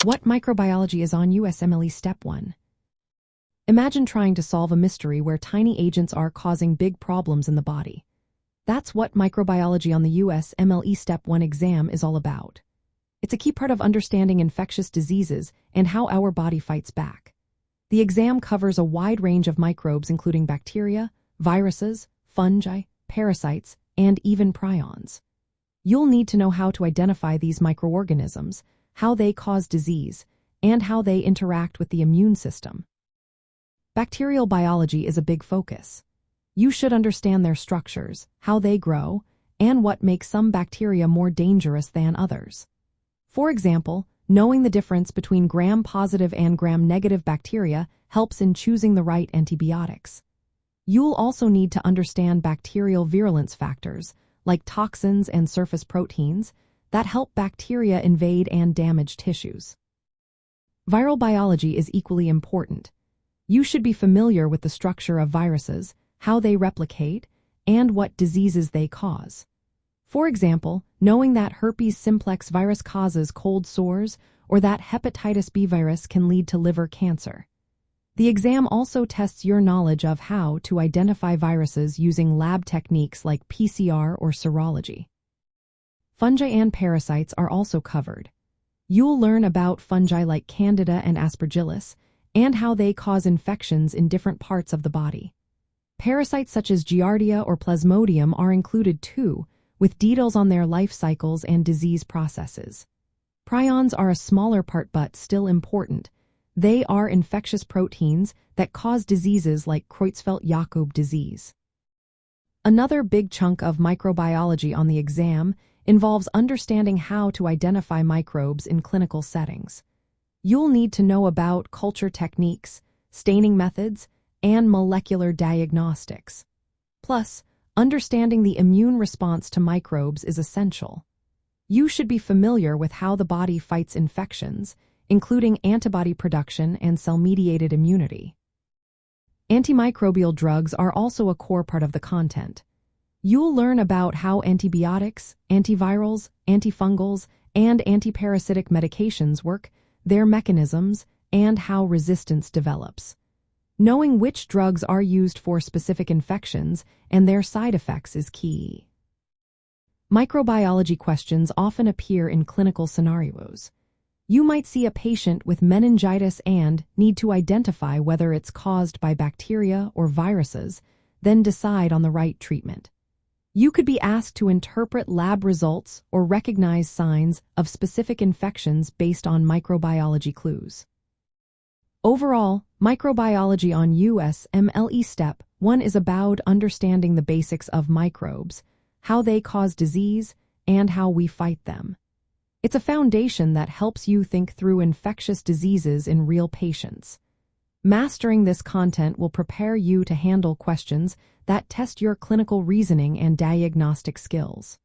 What microbiology is on USMLE Step 1? Imagine trying to solve a mystery where tiny agents are causing big problems in the body. That's what microbiology on the USMLE Step 1 exam is all about. It's a key part of understanding infectious diseases and how our body fights back. The exam covers a wide range of microbes including bacteria, viruses, fungi, parasites, and even prions. You'll need to know how to identify these microorganisms, how they cause disease, and how they interact with the immune system. Bacterial biology is a big focus. You should understand their structures, how they grow, and what makes some bacteria more dangerous than others. For example, knowing the difference between gram-positive and gram-negative bacteria helps in choosing the right antibiotics. You'll also need to understand bacterial virulence factors, like toxins and surface proteins, that help bacteria invade and damage tissues. Viral biology is equally important. You should be familiar with the structure of viruses, how they replicate, and what diseases they cause. For example, knowing that herpes simplex virus causes cold sores or that hepatitis B virus can lead to liver cancer. The exam also tests your knowledge of how to identify viruses using lab techniques like PCR or serology. Fungi and parasites are also covered. You'll learn about fungi like Candida and Aspergillus and how they cause infections in different parts of the body. Parasites such as Giardia or Plasmodium are included too, with details on their life cycles and disease processes. Prions are a smaller part but still important. They are infectious proteins that cause diseases like Creutzfeldt-Jakob disease. Another big chunk of microbiology on the exam involves understanding how to identify microbes in clinical settings. You'll need to know about culture techniques, staining methods, and molecular diagnostics. Plus, understanding the immune response to microbes is essential. You should be familiar with how the body fights infections, including antibody production and cell-mediated immunity. Antimicrobial drugs are also a core part of the content. You'll learn about how antibiotics, antivirals, antifungals, and antiparasitic medications work, their mechanisms, and how resistance develops. Knowing which drugs are used for specific infections and their side effects is key. Microbiology questions often appear in clinical scenarios. You might see a patient with meningitis and need to identify whether it's caused by bacteria or viruses, then decide on the right treatment. You could be asked to interpret lab results or recognize signs of specific infections based on microbiology clues. Overall, microbiology on USMLE Step 1 is about understanding the basics of microbes, how they cause disease, and how we fight them. It's a foundation that helps you think through infectious diseases in real patients. Mastering this content will prepare you to handle questions that test your clinical reasoning and diagnostic skills.